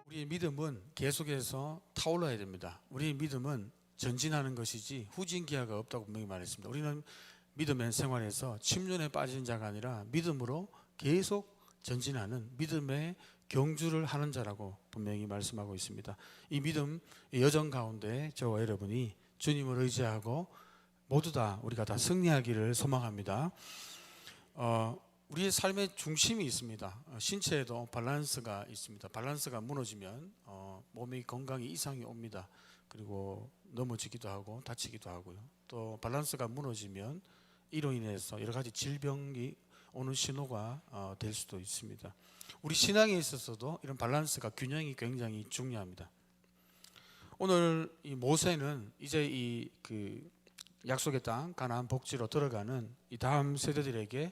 우리의 믿음은 계속해서 타올라야 됩니다. 우리의 믿음은 전진하는 것이지 후진기하가 없다고 분명히 말했습니다. 우리는 믿음의 생활에서 침륜에 빠진 자가 아니라 믿음으로 계속 전진하는 믿음의 경주를 하는 자라고 분명히 말씀하고 있습니다. 이 믿음 여정 가운데 저와 여러분이 주님을 의지하고 모두 다 우리가 다 승리하기를 소망합니다. 우리의 삶의 중심이 있습니다. 신체에도 밸런스가 있습니다. 밸런스가 무너지면 몸의 건강에 이상이 옵니다. 그리고 넘어지기도 하고 다치기도 하고요. 또 밸런스가 무너지면 이로 인해서 여러 가지 질병이 오는 신호가 될 수도 있습니다. 우리 신앙에 있어서도 이런 밸런스가 균형이 굉장히 중요합니다. 오늘 이 모세는 이제 이 약속의 땅 가나안 복지로 들어가는 이 다음 세대들에게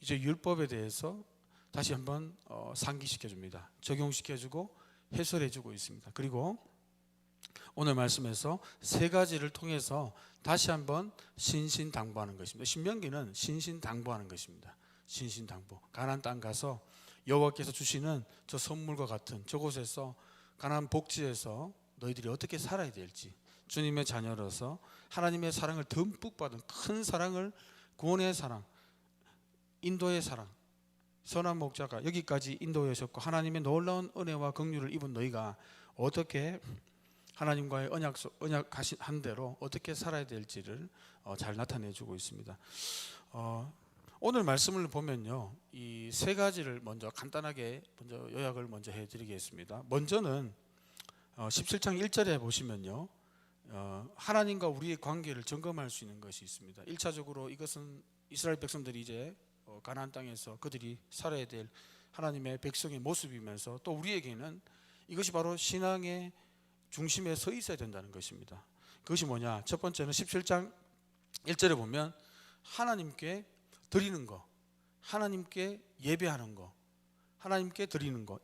이제 율법에 대해서 다시 한번 상기시켜 줍니다. 적용시켜주고 해설해주고 있습니다. 그리고 오늘 말씀에서 세 가지를 통해서 다시 한번 신신당부하는 것입니다. 신명기는 신신당부하는 것입니다. 신신당부. 가나안 땅 가서 여호와께서 주시는 저 선물과 같은 저곳에서 가나안 복지에서 너희들이 어떻게 살아야 될지, 주님의 자녀로서 하나님의 사랑을 듬뿍 받은 큰 사랑을, 구원의 사랑, 인도의 사랑, 선한 목자가 여기까지 인도해 오셨고 하나님의 놀라운 은혜와 긍휼을 입은 너희가 어떻게 하나님과의 언약한 대로 어떻게 살아야 될지를 잘 나타내주고 있습니다. 오늘 말씀을 보면요, 이 세 가지를 먼저 간단하게 요약을 먼저 해드리겠습니다. 먼저는 17장 1절에 보시면요, 하나님과 우리의 관계를 점검할 수 있는 것이 있습니다. 1차적으로 이것은 이스라엘 백성들이 이제 가나안 땅에서 그들이 살아야 될 하나님의 백성의 모습이면서 또 우리에게는 이것이 바로 신앙의 중심에 서 있어야 된다는 것입니다. 그것이 뭐냐? 첫 번째는 17장 1절에 보면 하나님께 드리는 거, 하나님께 예배하는 거, 하나님께 드리는 거,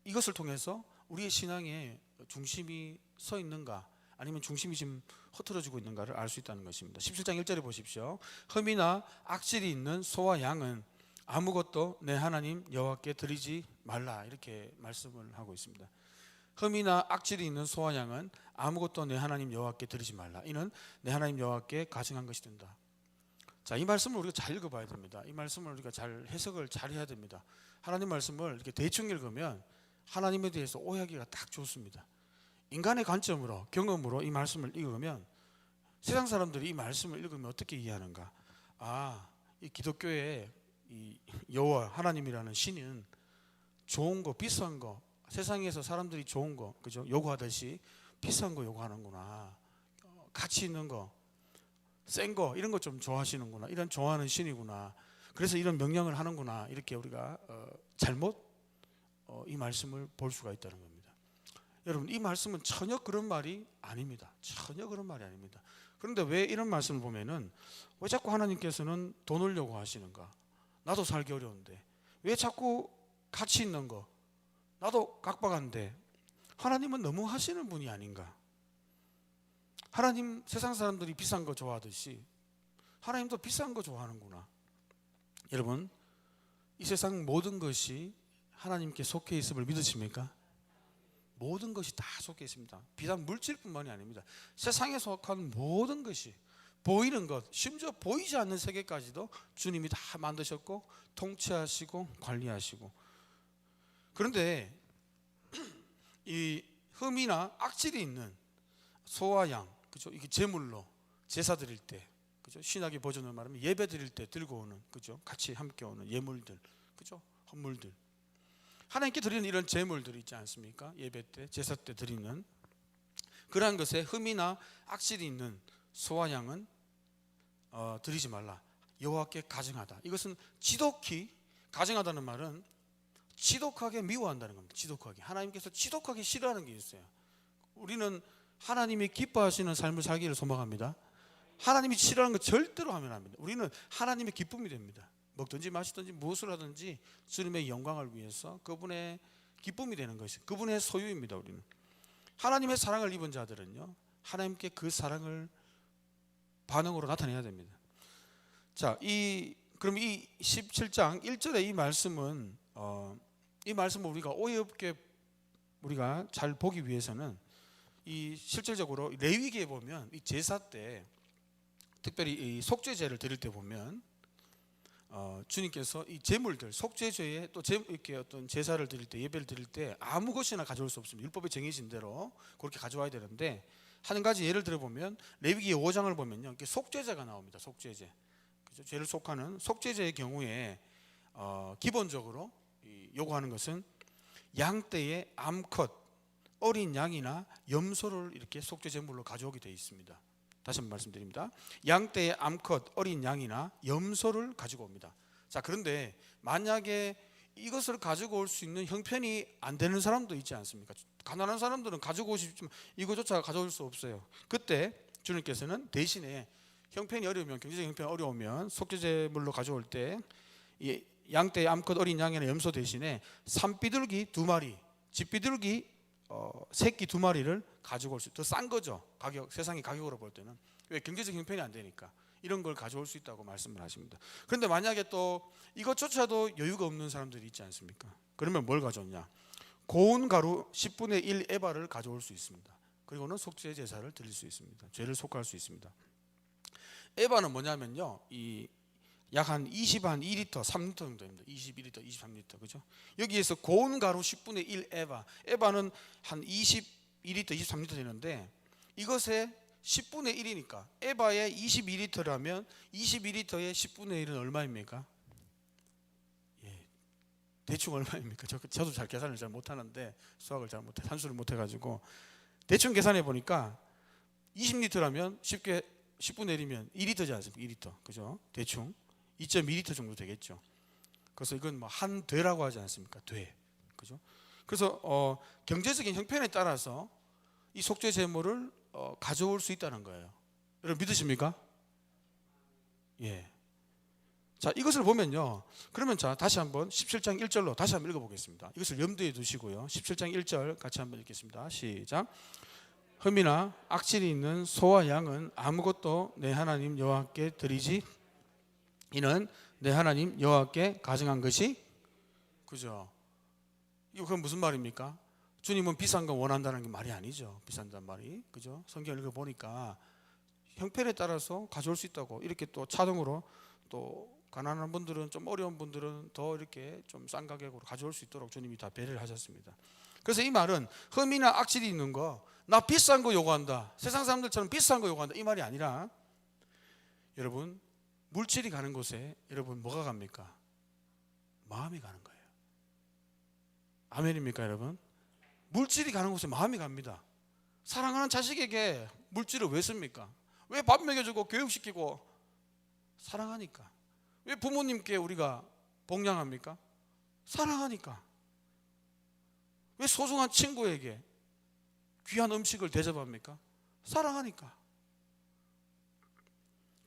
이것을 통해서 우리의 신앙의 중심이 서 있는가, 아니면 중심이 지금 흐트러지고 있는가를 알 수 있다는 것입니다. 17장 1절에 보십시오. 흠이나 악질이 있는 소와 양은 아무것도 내 하나님 여호와께 드리지 말라, 이렇게 말씀을 하고 있습니다. 흠이나 악질이 있는 소와 양은 아무것도 내 하나님 여호와께 드리지 말라. 이는 내 하나님 여호와께 가증한 것이 된다. 자, 이 말씀을 우리가 잘 읽어봐야 됩니다. 이 말씀을 우리가 잘 해석을 잘 해야 됩니다. 하나님 말씀을 이렇게 대충 읽으면 하나님에 대해서 오해하기가 딱 좋습니다. 인간의 관점으로, 경험으로 이 말씀을 읽으면 세상 사람들이 이 말씀을 읽으면 어떻게 이해하는가? 이 기독교의 이 여호와 하나님이라는 신은 좋은 거, 비싼 거, 세상에서 사람들이 좋은 거, 그죠? 요구하듯이 비싼 거 요구하는구나. 가치 있는 거, 센 거, 이런 거 좀 좋아하시는구나. 이런 좋아하는 신이구나. 그래서 이런 명령을 하는구나. 이렇게 우리가 잘못 이 말씀을 볼 수가 있다는 겁니다. 여러분, 이 말씀은 전혀 그런 말이 아닙니다. 전혀 그런 말이 아닙니다. 그런데 왜 이런 말씀을 보면은 왜 자꾸 하나님께서는 돈을 요구하시는가? 나도 살기 어려운데. 왜 자꾸 가치 있는 거? 나도 각박한데. 하나님은 너무 하시는 분이 아닌가? 하나님, 세상 사람들이 비싼 거 좋아하듯이 하나님도 비싼 거 좋아하는구나. 여러분, 이 세상 모든 것이 하나님께 속해 있음을 믿으십니까? 모든 것이 다 속해 있습니다. 비단 물질뿐만이 아닙니다. 세상에 속한 모든 것이, 보이는 것, 심지어 보이지 않는 세계까지도 주님이 다 만드셨고 통치하시고 관리하시고. 그런데 이 흠이나 악질이 있는 소와 양, 그죠? 이게 제물로 제사 드릴 때, 그죠? 신학의 버전으로 말하면 예배 드릴 때 들고 오는, 그죠? 같이 함께 오는 예물들, 그죠? 헌물들. 하나님께 드리는 이런 제물들이 있지 않습니까? 예배 때, 제사 때 드리는 그러한 것에 흠이나 악질이 있는 소와 양은 드리지 말라. 여호와께 가증하다. 이것은 지독히, 가증하다는 말은 지독하게 미워한다는 겁니다. 지독하게. 하나님께서 지독하게 싫어하는 게 있어요. 우리는 하나님이 기뻐하시는 삶을 살기를 소망합니다. 하나님이 싫어하는 거 절대로 하면 안 됩니다. 우리는 하나님의 기쁨이 됩니다. 먹든지 마시든지 무엇을 하든지 주님의 영광을 위해서 그분의 기쁨이 되는 것이 그분의 소유입니다. 우리는 하나님의 사랑을 입은 자들은요, 하나님께 그 사랑을 반응으로 나타내야 됩니다. 자, 그럼 이 17장 1절의 이 말씀은 이 말씀을 우리가 오해 없게 우리가 잘 보기 위해서는 이 실질적으로 레위기에 보면 이 제사 때 특별히 이 속죄제를 드릴 때 보면 주님께서 이 제물들 속죄제에 또 이렇게 어떤 제사를 드릴 때 예배를 드릴 때 아무 것이나 가져올 수 없습니다. 율법에 정해진 대로 그렇게 가져와야 되는데 한 가지 예를 들어 보면 레위기 5장을 보면요, 이렇게 속죄제가 나옵니다. 속죄제, 그죠? 죄를 속하는 속죄제의 경우에 기본적으로 요구하는 것은 양떼의 암컷, 어린 양이나 염소를 이렇게 속죄 제물로 가져오게 되어 있습니다. 다시 한번 말씀드립니다. 양떼의 암컷, 어린 양이나 염소를 가지고 옵니다. 자, 그런데 만약에 이것을 가지고 올 수 있는 형편이 안 되는 사람도 있지 않습니까? 가난한 사람들은 가지고 오시지만 이거조차 가져올 수 없어요. 그때 주님께서는 대신에 형편이 어려우면, 경제적 형편이 어려우면 속죄제물로 가져올 때 이 양떼의 암컷, 어린 양이나 염소 대신에 산비둘기 2마리, 집비둘기 새끼 2마리를 가지고 올 수, 더 싼 거죠. 가격, 세상의 가격으로 볼 때는. 왜? 경제적 형편이 안 되니까 이런 걸 가져올 수 있다고 말씀을 하십니다. 그런데 만약에 또 이것조차도 여유가 없는 사람들이 있지 않습니까? 그러면 뭘 가져오냐? 고운 가루 10분의 1 에바를 가져올 수 있습니다. 그리고는 속죄 제사를 드릴 수 있습니다. 죄를 속할 수 있습니다. 에바는 뭐냐면요, 약 한 2리터, 3리터 정도입니다. 22리터, 23리터, 그죠? 여기에서 고운 가루 10분의 1 에바, 에바는 한 22리터, 23리터 되는데 이것의 10분의 1이니까 에바의 22리터라면 22리터의 10분의 1은 얼마입니까? 예, 대충 얼마입니까? 저도 잘 계산을 잘 못하는데, 수학을 잘 못해, 산수를 못해가지고 대충 계산해 보니까 20리터라면 쉽게 10분의 1이면 2리터지 않습니까? 2리터, 그죠? 대충 2.2리터 정도 되겠죠. 그래서 이건 뭐 한 되라고 하지 않습니까? 되, 그죠? 그래서 경제적인 형편에 따라서 이 속죄 제물을 가져올 수 있다는 거예요. 여러분 믿으십니까? 예. 자, 이것을 보면요, 그러면 자, 다시 한번 17장 1절로 다시 한번 읽어보겠습니다. 이것을 염두에 두시고요. 17장 1절 같이 한번 읽겠습니다. 시작. 흠이나 악질이 있는 소와 양은 아무것도 내 하나님 여호와께 드리지, 이는 내 하나님 여호와께 가증한 것이, 그죠? 이거 그건 무슨 말입니까? 주님은 비싼 거 원한다는 게 말이 아니죠. 비싼단 말이, 그죠? 성경 읽어보니까 형편에 따라서 가져올 수 있다고, 이렇게 또 차등으로 또 가난한 분들은, 좀 어려운 분들은 더 이렇게 좀 싼 가격으로 가져올 수 있도록 주님이 다 배려를 하셨습니다. 그래서 이 말은 흠이나 악질이 있는 거, 나 비싼 거 요구한다, 세상 사람들처럼 비싼 거 요구한다, 이 말이 아니라, 여러분 물질이 가는 곳에 여러분 뭐가 갑니까? 마음이 가는 거예요. 아멘입니까 여러분? 물질이 가는 곳에 마음이 갑니다. 사랑하는 자식에게 물질을 왜 씁니까? 왜 밥 먹여주고 교육시키고? 사랑하니까. 왜 부모님께 우리가 복양합니까? 사랑하니까. 왜 소중한 친구에게 귀한 음식을 대접합니까? 사랑하니까.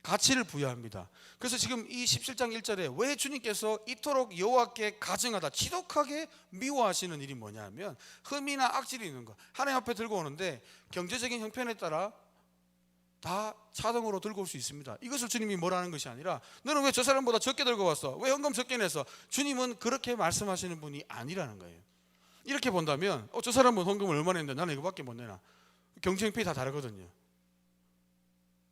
가치를 부여합니다. 그래서 지금 이 17장 1절에 왜 주님께서 이토록 여호와께 가증하다, 지독하게 미워하시는 일이 뭐냐면 흠이나 악질이 있는 거, 하나님 앞에 들고 오는데 경제적인 형편에 따라 다 차등으로 들고 올 수 있습니다. 이것을 주님이 뭐라는 것이 아니라 너는 왜 저 사람보다 적게 들고 왔어? 왜 헌금 적게 내서? 주님은 그렇게 말씀하시는 분이 아니라는 거예요. 이렇게 본다면 저 사람은 헌금을 얼마 냈는데 나는 이거밖에 못 내나? 경제 형편이 다 다르거든요.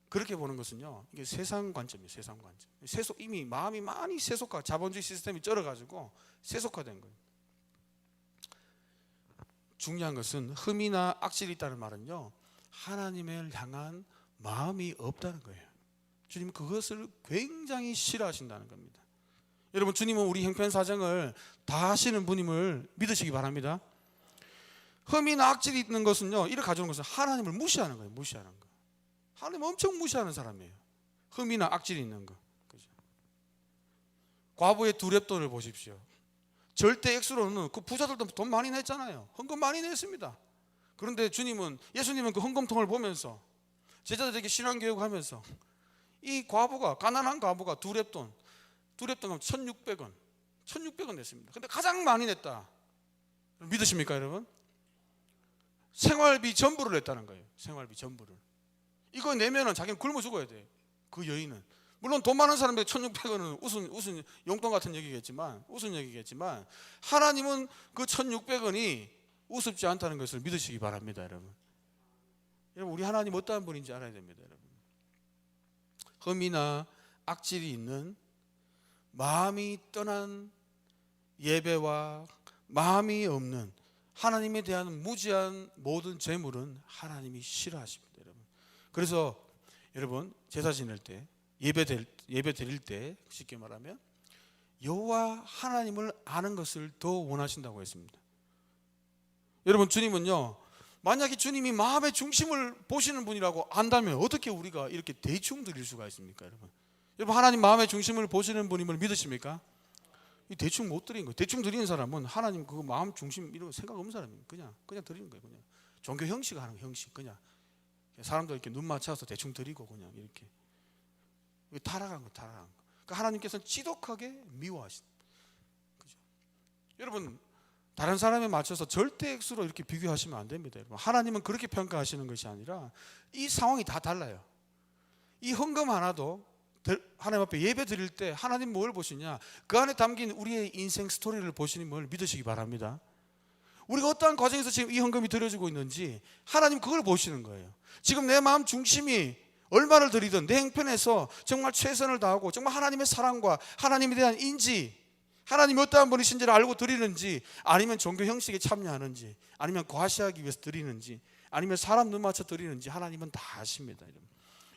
그렇게 보는 것은요, 이게 세상 관점이에요. 세상 관점. 이미 마음이 많이 세속화, 자본주의 시스템이 쩔어가지고 세속화된 거예요. 중요한 것은 흠이나 악질이 있다는 말은요, 하나님을 향한 마음이 없다는 거예요. 주님은 그것을 굉장히 싫어하신다는 겁니다. 여러분, 주님은 우리 형편 사정을 다 아시는 분임을 믿으시기 바랍니다. 흠이나 악질이 있는 것은요, 이를 가져오는 것은 하나님을 무시하는 거예요. 무시하는 거. 하나님 엄청 무시하는 사람이에요. 흠이나 악질이 있는 거, 그죠? 과부의 2렙돈을 보십시오. 절대 액수로는 그 부자들도 돈 많이 냈잖아요. 헌금 많이 냈습니다. 그런데 예수님은 그 헌금통을 보면서 제자들에게 신앙교육하면서 이 과부가, 가난한 과부가 2렙돈 하면 1,600원 냈습니다. 근데 가장 많이 냈다. 믿으십니까 여러분? 생활비 전부를 냈다는 거예요. 생활비 전부를. 이거 내면은 자기는 굶어 죽어야 돼. 그 여인은 물론 돈 많은 사람에게 1600원은 웃은 용돈 같은 얘기겠지만, 웃은 얘기겠지만, 하나님은 그 1600원이 우습지 않다는 것을 믿으시기 바랍니다. 여러분, 우리 하나님 어떠한 분인지 알아야 됩니다. 여러분, 흠이나 악질이 있는 마음이 떠난 예배와 마음이 없는 하나님에 대한 무지한 모든 재물은 하나님이 싫어하십니다. 여러분, 그래서 여러분 제사 지낼 때, 예배 드릴 때 쉽게 말하면 여호와 하나님을 아는 것을 더 원하신다고 했습니다. 여러분, 주님은요, 만약에 주님이 마음의 중심을 보시는 분이라고 안다면 어떻게 우리가 이렇게 대충 드릴 수가 있습니까? 여러분, 하나님 마음의 중심을 보시는 분임을 믿으십니까? 이 대충 못 드리는 거예요. 대충 드리는 사람은 하나님 그 마음 중심 이런 거 생각 없는 사람이에요. 그냥 드리는 거예요. 그냥 종교 형식 하는 형식, 그냥 사람들 이렇게 눈 맞춰서 대충 드리고 그냥 이렇게 타락한 거. 그러니까 하나님께서는 지독하게 미워하신. 그죠? 여러분, 다른 사람에 맞춰서 절대 액수로 이렇게 비교하시면 안 됩니다. 여러분, 하나님은 그렇게 평가하시는 것이 아니라 이 상황이 다 달라요. 이 헌금 하나도 하나님 앞에 예배 드릴 때 하나님 뭘 보시냐? 그 안에 담긴 우리의 인생 스토리를 보시는 걸 믿으시기 바랍니다. 우리가 어떠한 과정에서 지금 이 헌금이 드려지고 있는지 하나님 그걸 보시는 거예요. 지금 내 마음 중심이 얼마를 드리든 내 행편에서 정말 최선을 다하고 정말 하나님의 사랑과 하나님에 대한 인지, 하나님이 어떠한 분이신지를 알고 드리는지, 아니면 종교 형식에 참여하는지, 아니면 과시하기 위해서 드리는지, 아니면 사람 눈 맞춰 드리는지 하나님은 다 아십니다.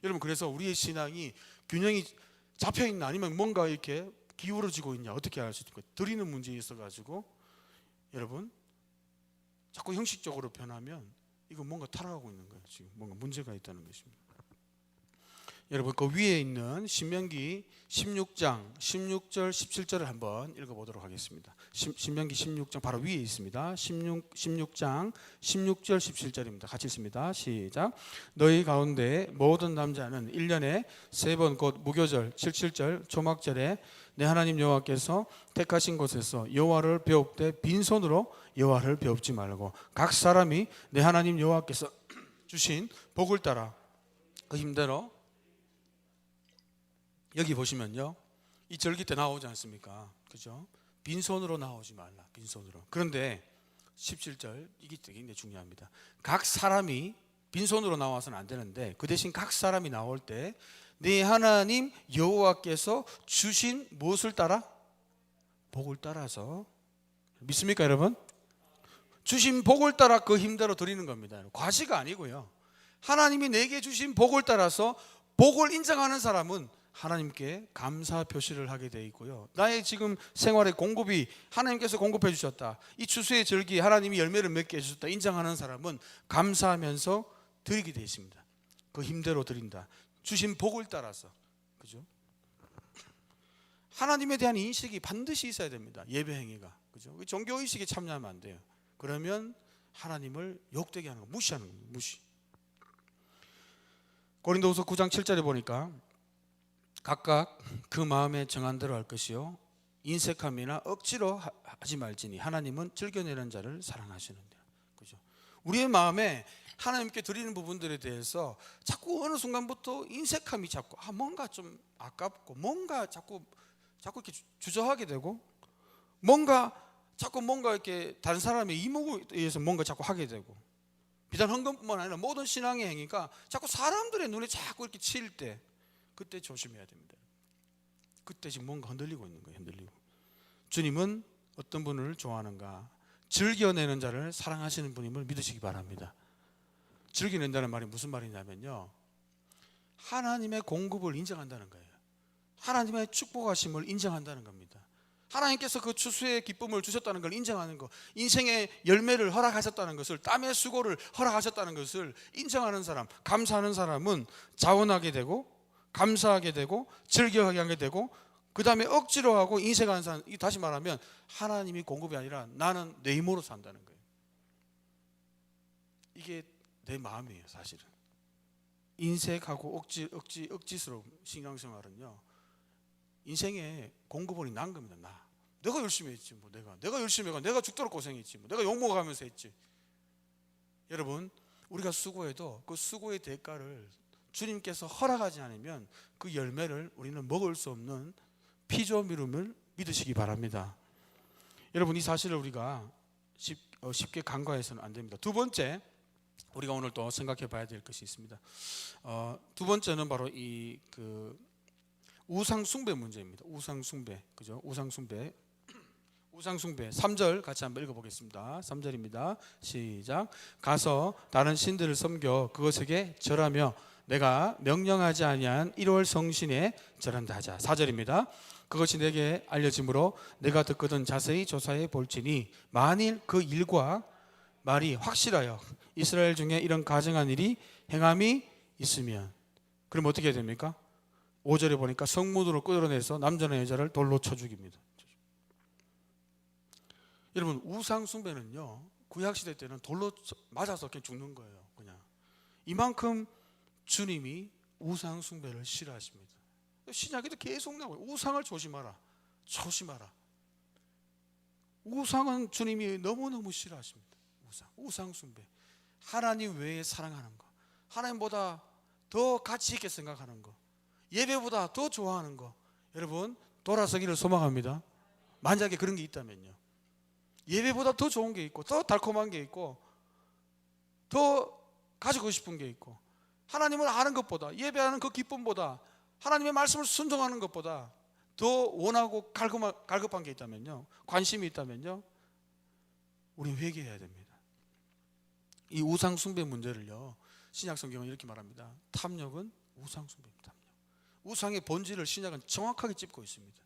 여러분, 그래서 우리의 신앙이 균형이 잡혀있나 아니면 뭔가 이렇게 기울어지고 있냐 어떻게 알 수 있을까? 드리는 문제에 있어가지고 여러분 자꾸 형식적으로 변하면 이거 뭔가 타락하고 있는 거예요. 지금 뭔가 문제가 있다는 것입니다. 여러분, 그 위에 있는 신명기 16장 16절 17절을 한번 읽어보도록 하겠습니다. 신명기 16장 바로 위에 있습니다. 16장 16절 17절입니다. 같이 읽습니다. 시작. 너희 가운데 모든 남자는 1년에 3번 곧 무교절 77절 초막절에 내 하나님 여호와께서 택하신 곳에서 여호와를 배웁되 빈손으로 여호와를 배웁지 말고 각 사람이 내 하나님 여호와께서 주신 복을 따라 그 힘대로. 여기 보시면요, 이 절기 때 나오지 않습니까? 그죠? 빈손으로 나오지 말라. 빈손으로. 그런데 17절 이게 되게 중요합니다. 각 사람이 빈손으로 나와서는 안 되는데 그 대신 각 사람이 나올 때 네 하나님 여호와께서 주신 무엇을 따라? 복을 따라서. 믿습니까, 여러분? 주신 복을 따라 그 힘대로 드리는 겁니다. 과시가 아니고요. 하나님이 내게 주신 복을 따라서 복을 인정하는 사람은 하나님께 감사 표시를 하게 되어 있고요. 나의 지금 생활의 공급이 하나님께서 공급해 주셨다, 이 추수의 절기 하나님이 열매를 맺게 해주셨다 인정하는 사람은 감사하면서 드리게 되어 있습니다. 그 힘대로 드린다. 주신 복을 따라서. 그죠? 하나님에 대한 인식이 반드시 있어야 됩니다. 예배 행위가. 그죠? 종교 의식에 참여하면 안 돼요. 그러면 하나님을 욕되게 하는 거, 무시하는 겁니다. 무시. 고린도후서 9장 7절에 보니까 각각 그 마음에 정한 대로 할 것이요 인색함이나 억지로 하지 말지니 하나님은 즐겨내는 자를 사랑하시는데. 그죠? 우리의 마음에 하나님께 드리는 부분들에 대해서 자꾸 어느 순간부터 인색함이 자꾸 뭔가 좀 아깝고, 뭔가 자꾸 이렇게 주저하게 되고, 뭔가 이렇게 다른 사람의 이목에 의해서 뭔가 자꾸 하게 되고, 비단 헌금뿐만 아니라 모든 신앙의 행위가 자꾸 사람들의 눈에 자꾸 이렇게 치일 때, 그때 조심해야 됩니다. 그때 지금 뭔가 흔들리고 있는 거예요. 흔들리고. 주님은 어떤 분을 좋아하는가? 즐겨내는 자를 사랑하시는 분임을 믿으시기 바랍니다. 즐겨낸다는 말이 무슨 말이냐면요, 하나님의 공급을 인정한다는 거예요. 하나님의 축복하심을 인정한다는 겁니다. 하나님께서 그 추수의 기쁨을 주셨다는 걸 인정하는 것, 인생의 열매를 허락하셨다는 것을, 땀의 수고를 허락하셨다는 것을 인정하는 사람, 감사하는 사람은 자원하게 되고 감사하게 되고 즐겨하게 되고, 그 다음에 억지로 하고 인색하는 사람, 다시 말하면 하나님이 공급이 아니라 나는 내 힘으로 산다는 거예요. 이게 내 마음이에요. 사실은 인색하고 억지스러운 신앙생활은요, 인생의 공급원이 난 겁니다. 내가 열심히 했지 뭐, 내가 열심히 해가 내가 죽도록 고생했지 뭐, 내가 욕먹어가면서 했지. 여러분, 우리가 수고해도 그 수고의 대가를 주님께서 허락하지 않으면 그 열매를 우리는 먹을 수 없는 피조물임을 믿으시기 바랍니다. 여러분, 이 사실을 우리가 쉽게 간과해서는 안 됩니다. 두 번째, 우리가 오늘 또 생각해 봐야 될 것이 있습니다. 두 번째는 바로 우상 숭배 문제입니다. 우상 숭배, 그죠? 우상 숭배 3절 같이 한번 읽어보겠습니다. 3절입니다. 시작. 가서 다른 신들을 섬겨 그것에게 절하며 내가 명령하지 아니한 1월 성신에 절한다 하자. 4절입니다. 그것이 내게 알려짐으로 내가 듣거든 자세히 조사해 볼지니 만일 그 일과 말이 확실하여 이스라엘 중에 이런 가증한 일이 행함이 있으면, 그럼 어떻게 해야 됩니까? 5절에 보니까 성문으로 끌어내서 남자나 여자를 돌로 쳐 죽입니다. 여러분, 우상 숭배는요, 구약시대 때는 돌로 맞아서 그냥 죽는 거예요. 그냥 이만큼 주님이 우상 숭배를 싫어하십니다. 신약에도 계속 나와요. 우상을 조심하라, 조심하라. 우상은 주님이 너무너무 싫어하십니다. 우상 숭배, 하나님 외에 사랑하는 거, 하나님보다 더 가치 있게 생각하는 거, 예배보다 더 좋아하는 거, 여러분 돌아서기를 소망합니다. 만약에 그런 게 있다면요, 예배보다 더 좋은 게 있고, 더 달콤한 게 있고, 더 가지고 싶은 게 있고, 하나님을 아는 것보다, 예배하는 그 기쁨보다, 하나님의 말씀을 순종하는 것보다 더 원하고 갈급한 게 있다면요, 관심이 있다면요, 우리는 회개해야 됩니다. 이 우상 숭배 문제를요, 신약 성경은 이렇게 말합니다. 탐욕은 우상 숭배입니다. 우상의 본질을 신약은 정확하게 짚고 있습니다.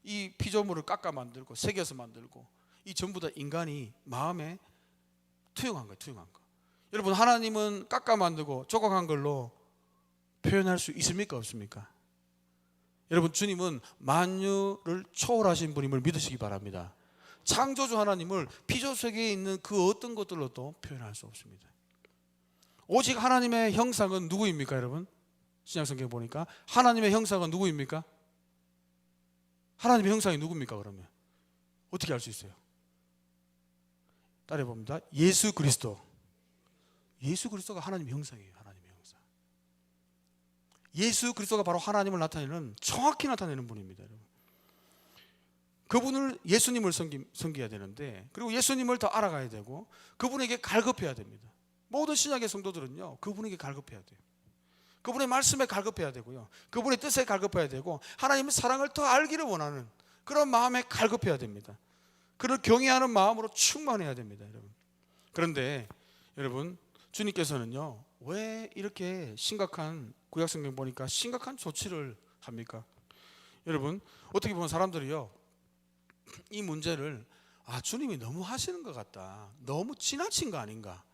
이 피조물을 깎아 만들고 새겨서 만들고, 이 전부 다 인간이 마음에 투영한 거예요. 투영한 거. 여러분, 하나님은 깎아 만들고 조각한 걸로 표현할 수 있습니까? 없습니까? 여러분, 주님은 만유를 초월하신 분임을 믿으시기 바랍니다. 창조주 하나님을 피조 세계에 있는 그 어떤 것들로도 표현할 수 없습니다. 오직 하나님의 형상은 누구입니까? 여러분, 신약성경 보니까 하나님의 형상은 누구입니까? 하나님의 형상이 누굽니까? 그러면 어떻게 알 수 있어요? 따라해 봅니다. 예수 그리스도. 예수 그리스도가 하나님의 형상이에요. 하나님의 형상. 예수 그리스도가 바로 하나님을 나타내는, 정확히 나타내는 분입니다. 여러분, 그분을, 예수님을 섬겨야 되는데, 그리고 예수님을 더 알아가야 되고, 그분에게 갈급해야 됩니다. 모든 신약의 성도들은요, 그분에게 갈급해야 돼요. 그분의 말씀에 갈급해야 되고요, 그분의 뜻에 갈급해야 되고, 하나님의 사랑을 더 알기를 원하는 그런 마음에 갈급해야 됩니다. 그를 경외하는 마음으로 충만해야 됩니다. 여러분, 그런데 여러분, 주님께서는요, 왜 이렇게 심각한, 구약성경 보니까 심각한 조치를 합니까? 여러분, 어떻게 보면 사람들이요, 이 문제를 주님이 너무 하시는 것 같다, 너무 지나친 거 아닌가,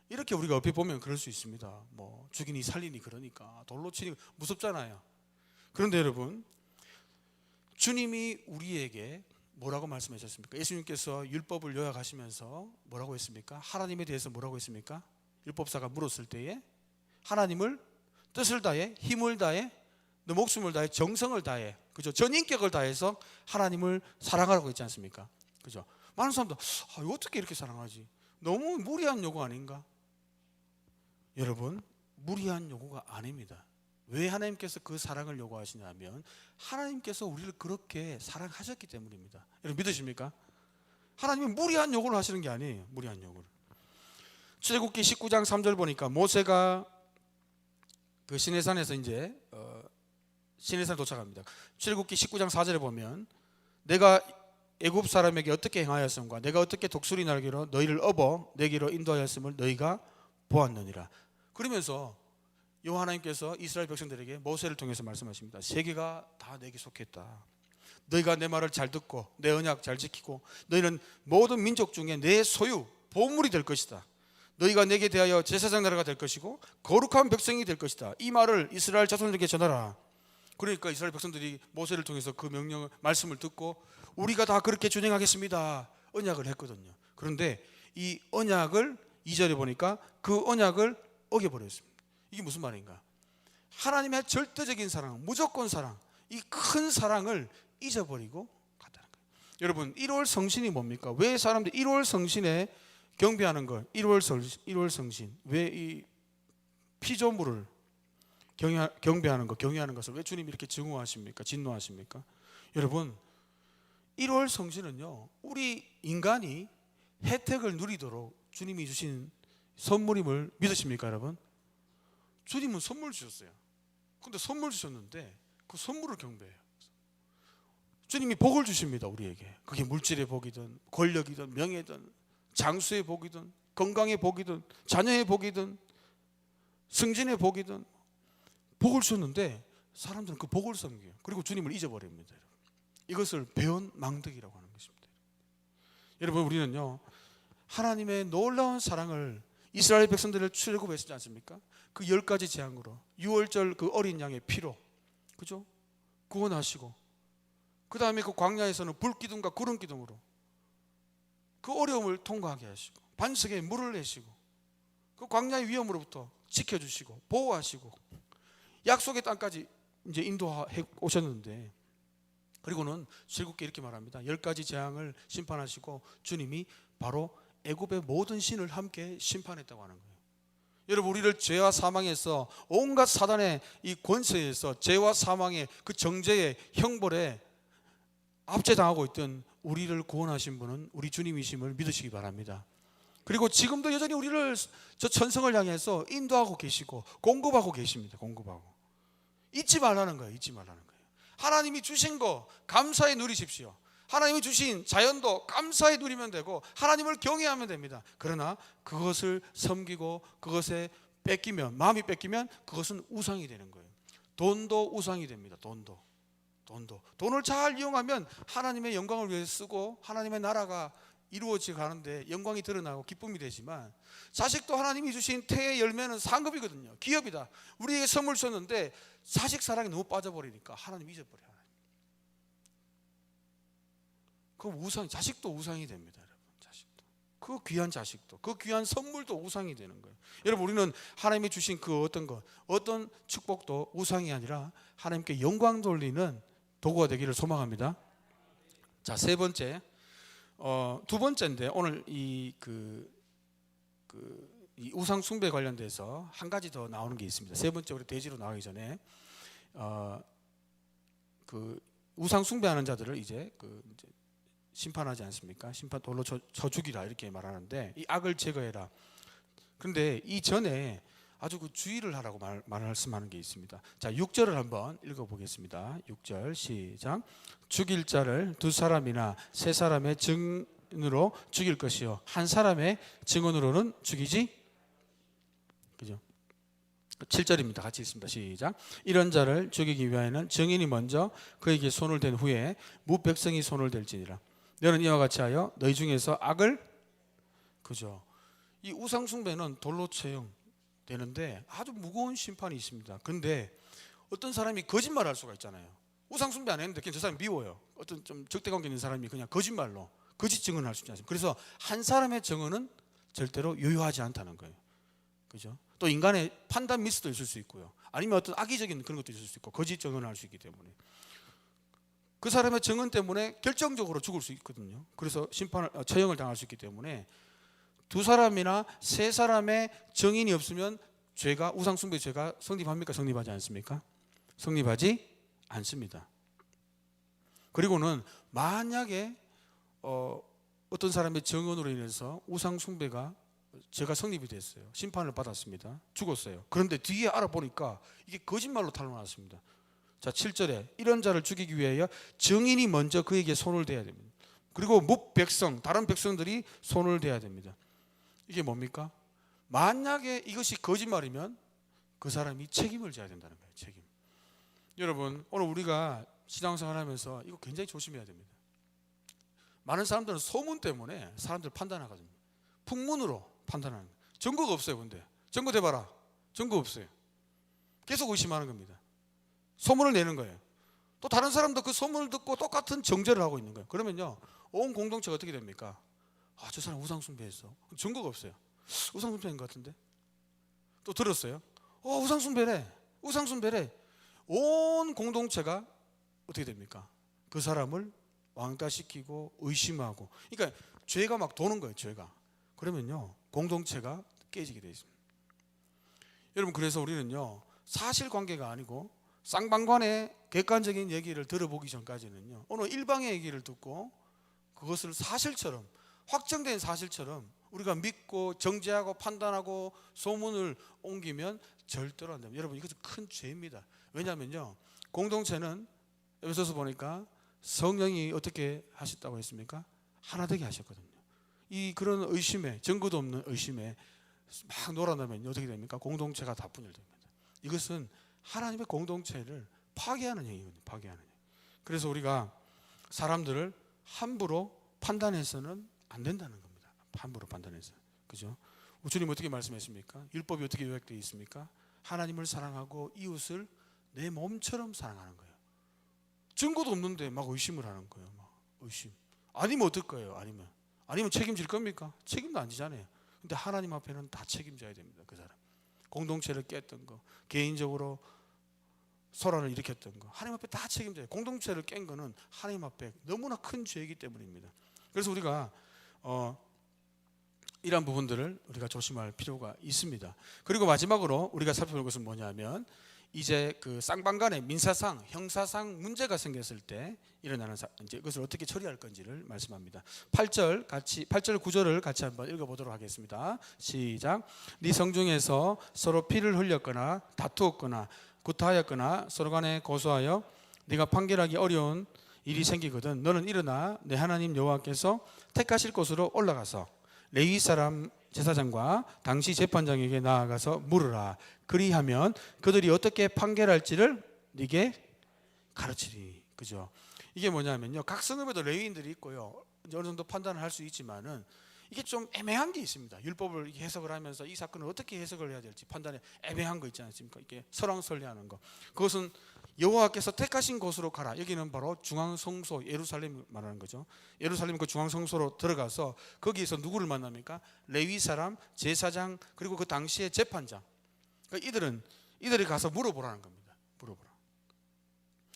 이렇게 우리가 옆에 보면 그럴 수 있습니다. 뭐 죽이니 살리니 그러니까, 돌로 치니 무섭잖아요. 그런데 여러분, 주님이 우리에게 뭐라고 말씀하셨습니까? 예수님께서 율법을 요약하시면서 뭐라고 했습니까? 하나님에 대해서 뭐라고 했습니까? 율법사가 물었을 때에 하나님을 뜻을 다해, 힘을 다해, 너 목숨을 다해, 정성을 다해, 그죠? 전인격을 다해서 하나님을 사랑하라고 했지 않습니까? 그죠? 많은 사람들 어떻게 이렇게 사랑하지? 너무 무리한 요구 아닌가? 여러분, 무리한 요구가 아닙니다. 왜 하나님께서 그 사랑을 요구하시냐면, 하나님께서 우리를 그렇게 사랑하셨기 때문입니다. 여러분, 믿으십니까? 하나님은 무리한 요구를 하시는 게 아니에요. 무리한 요구를. 출애굽기 19장 3절 보니까 모세가 그 시내산에서 이제 시내산 도착합니다. 출애굽기 19장 4절에 보면, 내가 애굽 사람에게 어떻게 행하였음과 내가 어떻게 독수리 날개로 너희를 업어 내게로 인도하였음을 너희가 보았느니라. 그러면서 여호와 하나님께서 이스라엘 백성들에게 모세를 통해서 말씀하십니다. 세계가 다 내게 속했다. 너희가 내 말을 잘 듣고 내 언약 잘 지키고 너희는 모든 민족 중에 내 소유 보물이 될 것이다. 너희가 내게 대하여 제사장 나라가 될 것이고 거룩한 백성이 될 것이다. 이 말을 이스라엘 자손들에게 전하라. 그러니까 이스라엘 백성들이 모세를 통해서 그 명령을, 말씀을 듣고 우리가 다 그렇게 준행하겠습니다, 언약을 했거든요. 그런데 이 언약을 2절에 보니까 그 언약을 어겨버렸습니다. 이게 무슨 말인가? 하나님의 절대적인 사랑, 무조건 사랑, 이 큰 사랑을 잊어버리고 갔다는 거예요. 여러분, 1월 성신이 뭡니까? 왜 사람들이 1월 성신에 경배하는 걸, 1월 성신, 왜 이 피조물을, 경배하는 것, 경외하는 것을 왜 주님이 이렇게 증오하십니까? 진노하십니까? 여러분, 1월 성신은요, 우리 인간이 혜택을 누리도록 주님이 주신 선물임을 믿으십니까, 여러분? 주님은 선물 주셨어요. 근데 선물 주셨는데 그 선물을 경배해요. 주님이 복을 주십니다, 우리에게. 그게 물질의 복이든 권력이든 명예든 장수의 복이든 건강의 복이든 자녀의 복이든 승진의 복이든 복을 주셨는데 사람들은 그 복을 섬겨요. 그리고 주님을 잊어버립니다. 이것을 배은 망덕이라고 하는 것입니다. 여러분, 우리는요, 하나님의 놀라운 사랑을 이스라엘 백성들을 출애굽했지 않습니까? 그 10가지 재앙으로 6월절 그 어린 양의 피로, 그죠? 구원하시고, 그 다음에 그 광야에서는 불기둥과 구름기둥으로 그 어려움을 통과하게 하시고, 반석에 물을 내시고, 그 광야의 위험으로부터 지켜주시고 보호하시고, 약속의 땅까지 이제 인도해 오셨는데, 그리고는 즐겁게 이렇게 말합니다. 10가지 재앙을 심판하시고 주님이 바로 애굽의 모든 신을 함께 심판했다고 하는 거예요. 여러분, 우리를 죄와 사망에서, 온갖 사단의 이 권세에서, 죄와 사망의 그 정죄의 형벌에 압제당하고 있던 우리를 구원하신 분은 우리 주님이심을 믿으시기 바랍니다. 그리고 지금도 여전히 우리를 저 천성을 향해서 인도하고 계시고 공급하고 계십니다. 공급하고. 잊지 말라는 거예요. 잊지 말라는 거예요. 하나님이 주신 거 감사히 누리십시오. 하나님이 주신 자연도 감사히 누리면 되고 하나님을 경외하면 됩니다. 그러나 그것을 섬기고 그것에 뺏기면, 마음이 뺏기면 그것은 우상이 되는 거예요. 돈도 우상이 됩니다. 돈을 잘 이용하면 하나님의 영광을 위해 쓰고 하나님의 나라가 이루어져 가는데 영광이 드러나고 기쁨이 되지만, 자식도 하나님이 주신 태의 열매는 상급이거든요. 기업이다. 우리에게 선물 줬는데 자식 사랑에 너무 빠져버리니까 하나님 잊어버려요. 그 우상, 자식도 우상이 됩니다, 여러분. 자식도, 그 귀한 자식도, 그 귀한 선물도 우상이 되는 거예요. 여러분, 우리는 하나님이 주신 그 어떤 것, 어떤 축복도 우상이 아니라 하나님께 영광 돌리는 도구가 되기를 소망합니다. 자, 세 번째, 두 번째인데 오늘 이 우상 숭배 관련돼서 한 가지 더 나오는 게 있습니다. 세 번째, 우리 대지로 나가기 전에 그 우상 숭배하는 자들을 이제 심판하지 않습니까? 심판 돌로 쳐 죽이라 이렇게 말하는데, 이 악을 제거해라. 그런데 이 전에 아주 그 주의를 하라고 말씀하는 게 있습니다. 자, 6절을 한번 읽어보겠습니다. 6절 시작. 죽일 자를 두 사람이나 세 사람의 증언으로 죽일 것이요 한 사람의 증언으로는 죽이지. 그죠? 7절입니다. 같이 읽습니다. 시작. 이런 자를 죽이기 위하여는 증인이 먼저 그에게 손을 댄 후에 무백성이 손을 댈지니라. 너는 이와 같이 하여 너희 중에서 악을, 그죠? 이 우상 숭배는 돌로 처형되는데 아주 무거운 심판이 있습니다. 그런데 어떤 사람이 거짓말할 수가 있잖아요. 우상 숭배 안 했는데 그냥 저 사람이 미워요. 어떤 좀 적대관계 있는 사람이 그냥 거짓말로 거짓 증언할 수 있지 않습니까? 그래서 한 사람의 증언은 절대로 유효하지 않다는 거예요. 그죠? 또 인간의 판단 미스도 있을 수 있고요. 아니면 어떤 악의적인 그런 것도 있을 수 있고, 거짓 증언을 할 수 있기 때문에 그 사람의 증언 때문에 결정적으로 죽을 수 있거든요. 그래서 처형을 당할 수 있기 때문에 두 사람이나 세 사람의 증인이 없으면 죄가, 우상 숭배 죄가 성립합니까? 성립하지 않습니까? 성립하지 않습니다. 그리고는 만약에 어떤 사람의 증언으로 인해서 우상 숭배가 죄가 성립이 됐어요. 심판을 받았습니다. 죽었어요. 그런데 뒤에 알아보니까 이게 거짓말로 탄로났습니다. 자, 7절에 이런 자를 죽이기 위하여 증인이 먼저 그에게 손을 대야 됩니다. 그리고 묵백성, 다른 백성들이 손을 대야 됩니다. 이게 뭡니까? 만약에 이것이 거짓말이면 그 사람이 책임을 져야 된다는 거예요. 책임. 여러분, 오늘 우리가 신앙생활 하면서 이거 굉장히 조심해야 됩니다. 많은 사람들은 소문 때문에 사람들 판단하거든요. 풍문으로 판단하는 거예요. 증거가 없어요. 근데 증거 대봐라. 증거 없어요. 계속 의심하는 겁니다. 소문을 내는 거예요. 또 다른 사람도 그 소문을 듣고 똑같은 정죄를 하고 있는 거예요. 그러면요, 온 공동체가 어떻게 됩니까? 아, 저 사람 우상숭배했어. 증거가 없어요. 우상숭배인 것 같은데. 또 들었어요. 우상숭배래. 우상숭배래. 온 공동체가 어떻게 됩니까? 그 사람을 왕따시키고 의심하고. 그러니까 죄가 막 도는 거예요. 죄가. 그러면요, 공동체가 깨지게 되어 있습니다. 여러분, 그래서 우리는요, 사실관계가 아니고 쌍방관의 객관적인 얘기를 들어보기 전까지는요, 어느 일방의 얘기를 듣고 그것을 사실처럼, 확정된 사실처럼 우리가 믿고 정죄하고 판단하고 소문을 옮기면 절대로 안 됩니다. 여러분, 이것은 큰 죄입니다. 왜냐하면요, 공동체는 에베소서 보니까 성령이 어떻게 하셨다고 했습니까? 하나 되게 하셨거든요. 이 그런 의심에, 증거도 없는 의심에 막 놀아나면 어떻게 됩니까? 공동체가 다 분열됩니다. 이것은 하나님의 공동체를 파괴하는 행위거든요. 파괴하는 행위. 그래서 우리가 사람들을 함부로 판단해서는 안 된다는 겁니다. 함부로 판단해서. 그죠? 주님 어떻게 말씀했습니까? 율법이 어떻게 요약되어 있습니까? 하나님을 사랑하고 이웃을 내 몸처럼 사랑하는 거예요. 증거도 없는데 막 의심을 하는 거예요. 막 의심. 아니면 어떨 거예요? 아니면 책임질 겁니까? 책임도 안 지잖아요. 근데 하나님 앞에는 다 책임져야 됩니다. 그 사람. 공동체를 깼던 거, 개인적으로 소란을 일으켰던 거, 하나님 앞에 다 책임져요. 공동체를 깬 거는 하나님 앞에 너무나 큰 죄이기 때문입니다. 그래서 우리가 이러한 부분들을 우리가 조심할 필요가 있습니다. 그리고 마지막으로 우리가 살펴볼 것은 뭐냐면, 이제 그 쌍방간의 민사상, 형사상 문제가 생겼을 때 일어나는 이제 그것을 어떻게 처리할 건지를 말씀합니다. 8절 9절을 같이 한번 읽어보도록 하겠습니다. 시작. 네 성중에서 서로 피를 흘렸거나 다투었거나 구타하였거나 서로 간에 고소하여 네가 판결하기 어려운 일이 생기거든 너는 일어나 내 하나님 여호와께서 택하실 곳으로 올라가서 레위 사람 제사장과 당시 재판장에게 나아가서 물으라. 그리하면 그들이 어떻게 판결할지를 네게 가르치리. 그죠? 이게 뭐냐면요, 각 성읍에도 레위인들이 있고요, 이제 어느 정도 판단을 할 수 있지만은 이게 좀 애매한 게 있습니다. 율법을 해석을 하면서 이 사건을 어떻게 해석을 해야 될지 판단에 애매한 거 있지 않습니까? 이게 설왕설래하는 거. 그것은 여호와께서 택하신 곳으로 가라. 여기는 바로 중앙성소 예루살렘 말하는 거죠. 예루살렘 그 중앙성소로 들어가서 거기에서 누구를 만납니까? 레위 사람, 제사장, 그리고 그 당시의 재판장. 그러니까 이들이 가서 물어보라는 겁니다. 물어보라.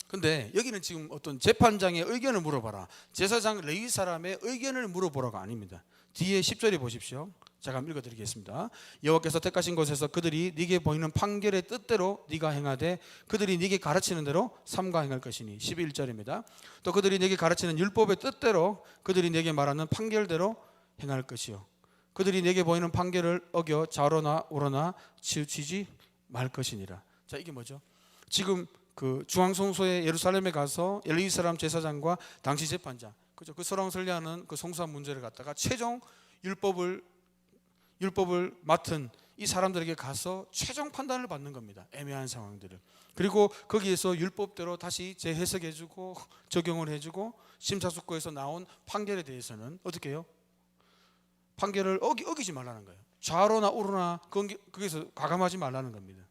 근데 여기는 지금 어떤 재판장의 의견을 물어봐라, 제사장 레위 사람의 의견을 물어보라가 아닙니다. 뒤에 10절에 보십시오. 제가 한번 읽어드리겠습니다. 여호와께서 택하신 곳에서 그들이 네게 보이는 판결의 뜻대로 네가 행하되 그들이 네게 가르치는 대로 삼가 행할 것이니. 11절입니다. 또 그들이 네게 가르치는 율법의 뜻대로 그들이 네게 말하는 판결대로 행할 것이요 그들이 네게 보이는 판결을 어겨 좌로나 우로나 치우치지 말 것이니라. 자, 이게 뭐죠? 지금 그 중앙성소에 예루살렘에 가서 레위 사람 제사장과 당시 재판장, 그죠? 그 설왕설래하는 그 성소한 문제를 갖다가 최종 율법을 맡은 이 사람들에게 가서 최종 판단을 받는 겁니다. 애매한 상황들을. 그리고 거기에서 율법대로 다시 재해석해주고 적용을 해주고 심사숙고해서 나온 판결에 대해서는 어떻게 해요? 판결을 어기지 말라는 거예요. 좌로나 우로나 거기서 과감하지 말라는 겁니다.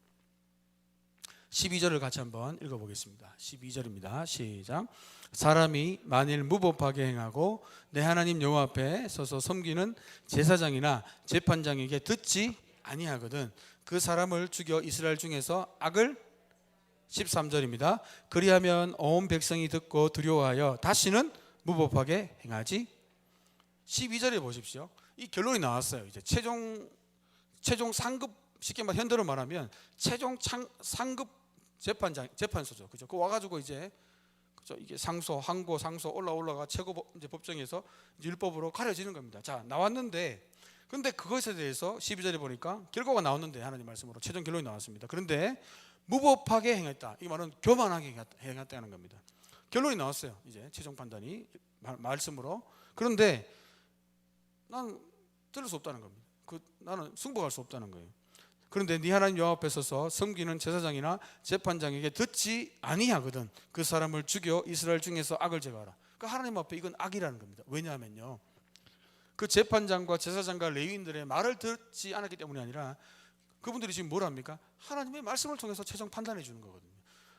12절을 같이 한번 읽어보겠습니다. 12절입니다. 시작. 사람이 만일 무법하게 행하고 내 하나님 여호와 앞에 서서 섬기는 제사장이나 재판장에게 듣지 아니하거든 그 사람을 죽여 이스라엘 중에서 악을 13절입니다. 그리하면 온 백성이 듣고 두려워하여 다시는 무법하게 행하지. 12절에 보십시오. 이 결론이 나왔어요. 이제 최종 상급, 쉽게 말 현대로 말하면 최종 상급 재판소죠. 그죠? 그 와가지고 이제 그죠? 이게 상소, 항고, 상소 올라가 최고 이제 법정에서 이제 율법으로 가려지는 겁니다. 자, 나왔는데, 근데 그것에 대해서 12절에 보니까 결과가 나왔는데 하나님 말씀으로 최종 결론이 나왔습니다. 그런데 무법하게 행했다. 이 말은 교만하게 행했다는 겁니다. 결론이 나왔어요. 이제 최종 판단이 말씀으로. 그런데 난 들을 수 없다는 겁니다. 나는 승복할 수 없다는 거예요. 그런데 네 하나님 여호와 앞에 서서 섬기는 제사장이나 재판장에게 듣지 아니하거든 그 사람을 죽여 이스라엘 중에서 악을 제거하라. 그러니까 하나님 앞에 이건 악이라는 겁니다. 왜냐하면요, 그 재판장과 제사장과 레위인들의 말을 듣지 않았기 때문이 아니라 그분들이 지금 뭘 합니까? 하나님의 말씀을 통해서 최종 판단해 주는 거거든요.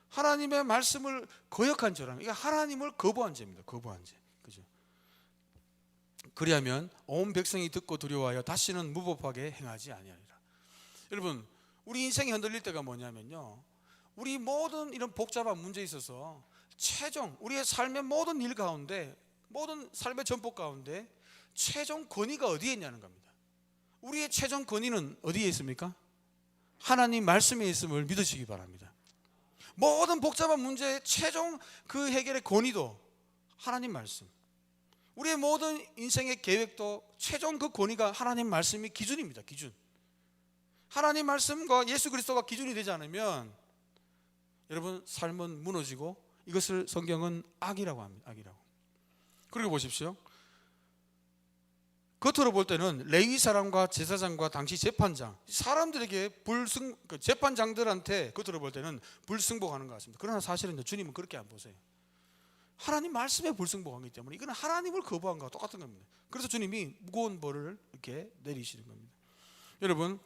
하나님의 말씀을 거역한 죄라는, 이게 하나님을 거부한 죄입니다. 거부한 죄. 그죠? 그리하면 온 백성이 듣고 두려워하여 다시는 무법하게 행하지 아니하리라. 여러분, 우리 인생이 흔들릴 때가 뭐냐면요, 우리 모든 이런 복잡한 문제에 있어서 최종 우리의 삶의 모든 일 가운데, 모든 삶의 전폭 가운데 최종 권위가 어디에 있냐는 겁니다. 우리의 최종 권위는 어디에 있습니까? 하나님 말씀에 있음을 믿으시기 바랍니다. 모든 복잡한 문제의 최종 그 해결의 권위도 하나님 말씀, 우리의 모든 인생의 계획도 최종 그 권위가 하나님 말씀이 기준입니다. 기준. 하나님 말씀과 예수 그리스도가 기준이 되지 않으면 여러분 삶은 무너지고, 이것을 성경은 악이라고 합니다. 악이라고. 그리고 보십시오. 겉으로 볼 때는 레위사람과 제사장과 당시 재판장, 사람들에게 재판장들한테 겉으로 볼 때는 불승복하는 것 같습니다. 그러나 사실은 주님은 그렇게 안 보세요. 하나님 말씀에 불승복하기 때문에 이건 하나님을 거부한 것과 똑같은 겁니다. 그래서 주님이 무거운 벌을 이렇게 내리시는 겁니다. 여러분,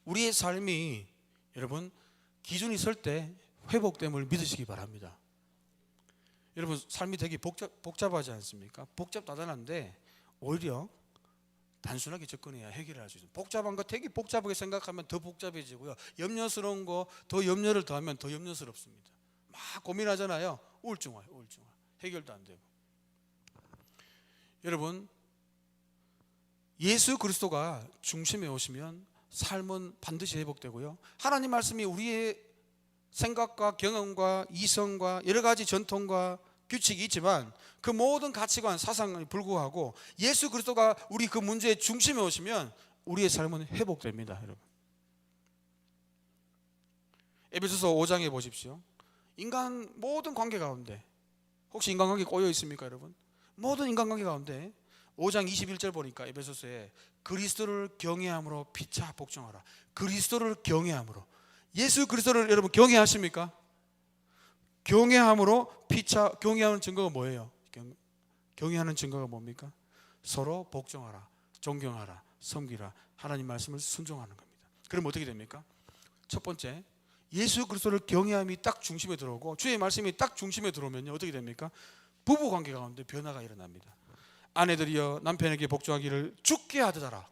우리의 삶이 여러분 기준이 설 때 회복됨을 믿으시기 바랍니다. 여러분, 삶이 되게 복잡하지 않습니까? 복잡다단한데 오히려 단순하게 접근해야 해결을 할 수 있습니다. 복잡한 거 되게 복잡하게 생각하면 더 복잡해지고요, 염려스러운 거 더 염려를 더하면 더 염려스럽습니다. 막 고민하잖아요. 우울증 와요. 우울증 와요. 해결도 안 되고. 여러분, 예수 그리스도가 중심에 오시면 삶은 반드시 회복되고요, 하나님 말씀이 우리의 생각과 경험과 이성과 여러 가지 전통과 규칙이 있지만 그 모든 가치관, 사상이 불구하고 예수 그리스도가 우리 그 문제의 중심에 오시면 우리의 삶은 회복됩니다. 여러분, 에베소서 5장에 보십시오. 인간 모든 관계 가운데, 혹시 인간관계 꼬여 있습니까 여러분? 모든 인간관계 가운데 5장 21절 보니까 에베소서에 그리스도를 경외함으로 피차 복종하라. 그리스도를 경외함으로. 예수 그리스도를 여러분 경외하십니까? 경외함으로 피차. 경외하는 증거가 뭐예요? 경외하는 증거가 뭡니까? 서로 복종하라, 존경하라, 섬기라, 하나님 말씀을 순종하는 겁니다. 그럼 어떻게 됩니까? 첫 번째, 예수 그리스도를 경외함이 딱 중심에 들어오고 주의 말씀이 딱 중심에 들어오면요, 어떻게 됩니까? 부부관계 가운데 변화가 일어납니다. 아내들이여 남편에게 복종하기를 주께 하듯하라.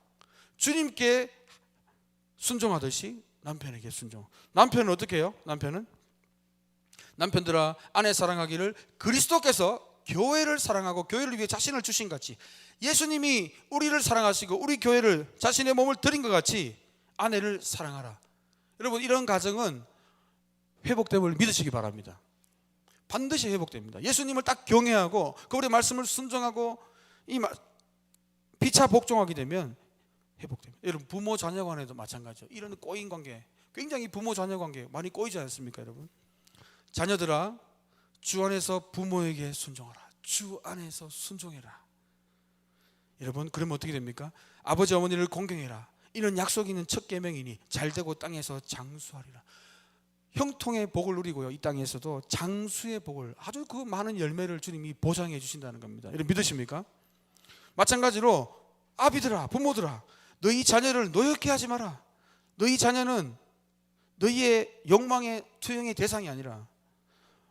주님께 순종하듯이 남편에게 순종. 남편은 어떻게 해요? 남편들아 아내 사랑하기를 그리스도께서 교회를 사랑하고 교회를 위해 자신을 주신 같이, 예수님이 우리를 사랑하시고 우리 교회를 자신의 몸을 드린 것 같이 아내를 사랑하라. 여러분, 이런 가정은 회복됨을 믿으시기 바랍니다. 반드시 회복됩니다. 예수님을 딱 경외하고 그분의 말씀을 순종하고 피차 복종하게 되면 회복됩니다. 여러분, 부모 자녀 간에도 마찬가지죠. 이런 꼬인 관계, 굉장히 부모 자녀 관계 많이 꼬이지 않습니까 여러분? 자녀들아 주 안에서 부모에게 순종하라. 주 안에서 순종해라. 여러분, 그러면 어떻게 됩니까? 아버지 어머니를 공경해라. 이는 약속 있는 첫 계명이니 잘되고 땅에서 장수하리라. 형통의 복을 누리고요, 이 땅에서도 장수의 복을, 아주 그 많은 열매를 주님이 보장해 주신다는 겁니다. 여러분, 믿으십니까? 마찬가지로 아비들아, 부모들아, 너희 자녀를 노엽게 하지 마라. 너희 자녀는 너희의 욕망의 투영의 대상이 아니라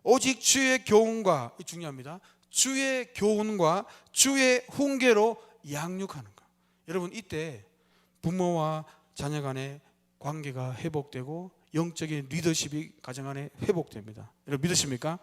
오직 주의 교훈과, 중요합니다, 주의 교훈과 주의 훈계로 양육하는 것. 여러분, 이때 부모와 자녀 간의 관계가 회복되고 영적인 리더십이 가정 안에 회복됩니다. 여러분, 믿으십니까?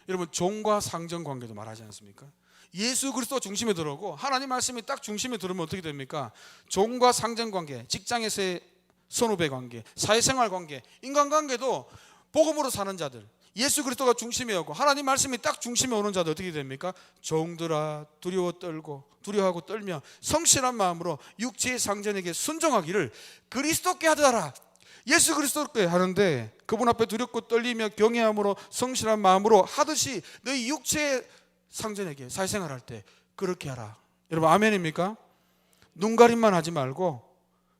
여러분, 종과 상전 관계도 말하지 않습니까? 예수 그리스도 중심에 들어오고 하나님 말씀이 딱 중심에 들어오면 어떻게 됩니까? 종과 상전 관계, 직장에서의 선후배 관계, 사회생활 관계, 인간관계도 복음으로 사는 자들, 예수 그리스도가 중심에 오고 하나님 말씀이 딱 중심에 오는 자들 어떻게 됩니까? 종들아 두려워하고 떨며 성실한 마음으로 육체의 상전에게 순종하기를 그리스도께 하더라. 예수 그리스도께 하는데 그분 앞에 두렵고 떨리며 경외함으로 성실한 마음으로 하듯이 너희 육체의 상전에게 사회생활 할 때 그렇게 하라. 여러분, 아멘입니까? 눈가림만 하지 말고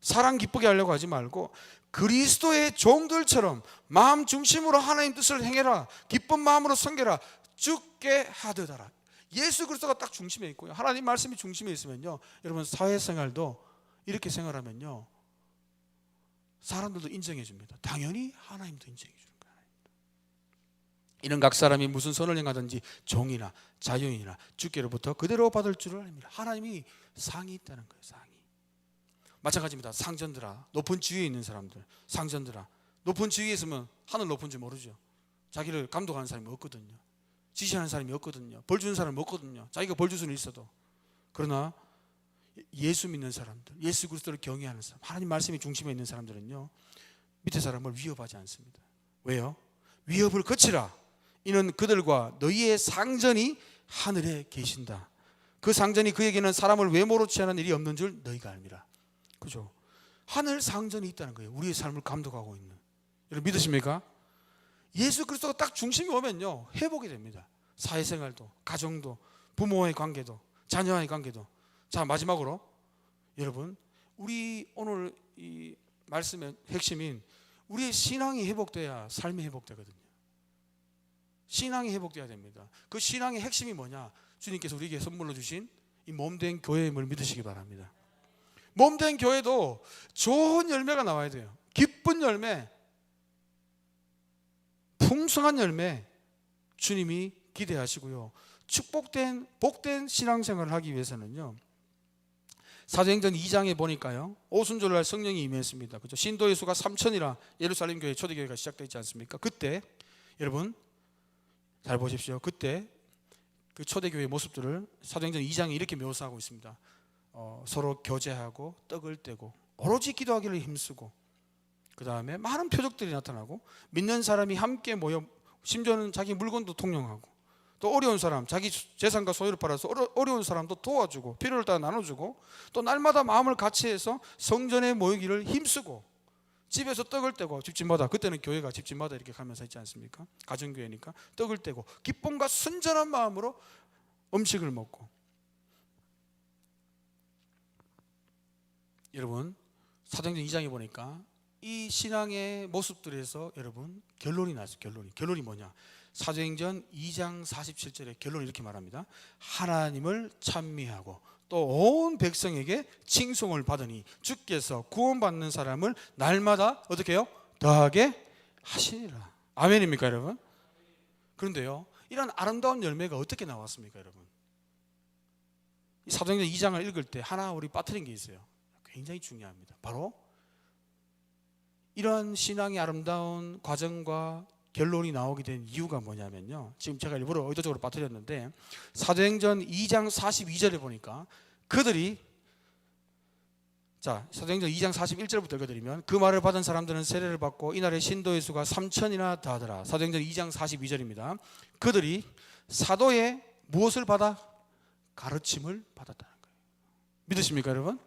사랑 기쁘게 하려고 하지 말고 그리스도의 종들처럼 마음 중심으로 하나님 뜻을 행해라. 기쁜 마음으로 섬겨라. 주께 하듯하라. 예수 그리스도가 딱 중심에 있고요, 하나님 말씀이 중심에 있으면요, 여러분 사회생활도 이렇게 생활하면요 사람들도 인정해 줍니다. 당연히 하나님도 인정해 주는 거예요. 이는 각 사람이 무슨 선을 행하든지 종이나 자유인이나 주께로부터 그대로 받을 줄을 압니다. 하나님이 상이 있다는 거예요. 상이. 마찬가지입니다. 상전들아, 높은 지위에 있는 사람들, 상전들아, 높은 지위에 있으면 하늘 높은 줄 모르죠. 자기를 감독하는 사람이 없거든요. 지시하는 사람이 없거든요. 벌 주는 사람이 없거든요. 자기가 벌 줄 수는 있어도. 그러나 예수 믿는 사람들, 예수 그리스도를 경외하는 사람, 하나님 말씀이 중심에 있는 사람들은요, 밑에 사람을 위협하지 않습니다. 왜요? 위협을 거치라. 이는 그들과 너희의 상전이 하늘에 계신다. 그 상전이 그에게는 사람을 외모로 취하는 일이 없는 줄 너희가 알미라. 그죠? 하늘 상전이 있다는 거예요. 우리의 삶을 감독하고 있는. 여러분 믿으십니까? 예수 그리스도가 딱 중심이 오면요, 회복이 됩니다. 사회생활도, 가정도, 부모와의 관계도, 자녀와의 관계도. 자, 마지막으로 여러분, 우리 오늘 이 말씀의 핵심인 우리의 신앙이 회복돼야 삶이 회복되거든요. 신앙이 회복돼야 됩니다. 그 신앙의 핵심이 뭐냐? 주님께서 우리에게 선물로 주신 이 몸된 교회임을 믿으시기 바랍니다. 몸된 교회도 좋은 열매가 나와야 돼요. 기쁜 열매, 풍성한 열매 주님이 기대하시고요. 축복된 복된 신앙생활을 하기 위해서는요, 사도행전 2장에 보니까요, 오순절날 성령이 임했습니다. 그죠? 신도의 수가 3,000이라 예루살렘 교회 초대교회가 시작되지 않습니까? 그때 여러분 잘 보십시오. 그때 그 초대교회의 모습들을 사도행전 2장에 이렇게 묘사하고 있습니다. 서로 교제하고 떡을 떼고 오로지 기도하기를 힘쓰고, 그 다음에 많은 표적들이 나타나고, 믿는 사람이 함께 모여 심지어는 자기 물건도 통용하고, 또 어려운 사람 자기 재산과 소유를 팔아서 어려운 사람도 도와주고 필요를 따라 나눠주고, 또 날마다 마음을 같이해서 성전에 모이기를 힘쓰고, 집에서 떡을 떼고 집집마다, 그때는 교회가 집집마다 이렇게 가면서 있지 않습니까? 가정교회니까 떡을 떼고 기쁨과 순전한 마음으로 음식을 먹고. 여러분 사도행전 2장에 보니까 이 신앙의 모습들에서 여러분 결론이 났어요. 결론이 뭐냐? 사도행전 2장 47절에 결론을 이렇게 말합니다. 하나님을 찬미하고 또 온 백성에게 칭송을 받으니 주께서 구원받는 사람을 날마다 어떻게 해요? 더하게 하시니라. 아멘입니까 여러분? 그런데요, 이런 아름다운 열매가 어떻게 나왔습니까 여러분? 이 사도행전 2장을 읽을 때 하나 우리 빠뜨린 게 있어요. 굉장히 중요합니다. 바로 이러한 신앙의 아름다운 과정과 결론이 나오게 된 이유가 뭐냐면요, 지금 제가 일부러 의도적으로 빠뜨렸는데 사도행전 2장 42절에 보니까 그들이, 자 사도행전 2장 41절부터 읽어드리면, 그 말을 받은 사람들은 세례를 받고 이날의 신도의 수가 3,000이나 다하더라. 사도행전 2장 42절입니다. 그들이 사도의 무엇을 받아? 가르침을 받았다는 거예요. 믿으십니까 여러분?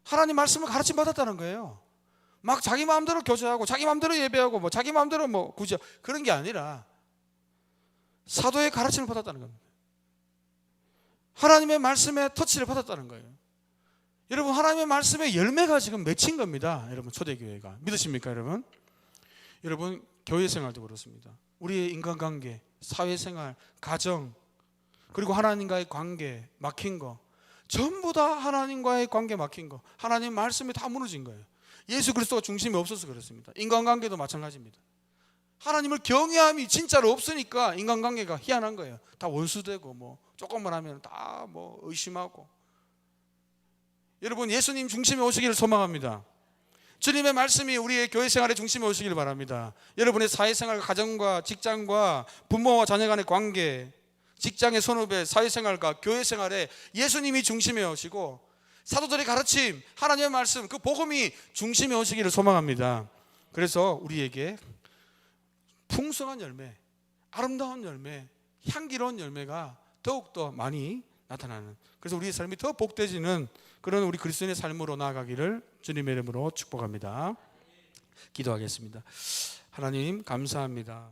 하나님 말씀을 가르침 받았다는 거예요. 막 자기 마음대로 교제하고 자기 마음대로 예배하고 뭐 자기 마음대로 뭐 굳이 그런 게 아니라 사도의 가르침을 받았다는 겁니다. 하나님의 말씀에 터치를 받았다는 거예요. 여러분 하나님의 말씀에 열매가 지금 맺힌 겁니다. 여러분 초대교회가. 믿으십니까 여러분? 여러분 교회 생활도 그렇습니다. 우리의 인간관계, 사회생활, 가정, 그리고 하나님과의 관계 막힌 거, 전부 다 하나님과의 관계 막힌 거, 하나님 말씀에 다 무너진 거예요. 예수 그리스도가 중심이 없어서 그렇습니다. 인간관계도 마찬가지입니다. 하나님을 경외함이 진짜로 없으니까 인간관계가 희한한 거예요. 다 원수되고 뭐 조금만 하면 다 뭐 의심하고. 여러분 예수님 중심에 오시기를 소망합니다. 주님의 말씀이 우리의 교회 생활의 중심에 오시기를 바랍니다. 여러분의 사회생활, 가정과 직장과 부모와 자녀 간의 관계, 직장의 선후배, 사회생활과 교회 생활에 예수님이 중심에 오시고 사도들의 가르침, 하나님의 말씀, 그 복음이 중심에 오시기를 소망합니다. 그래서 우리에게 풍성한 열매, 아름다운 열매, 향기로운 열매가 더욱더 많이 나타나는, 그래서 우리의 삶이 더 복되지는 그런 우리 그리스도인의 삶으로 나아가기를 주님의 이름으로 축복합니다. 기도하겠습니다. 하나님 감사합니다.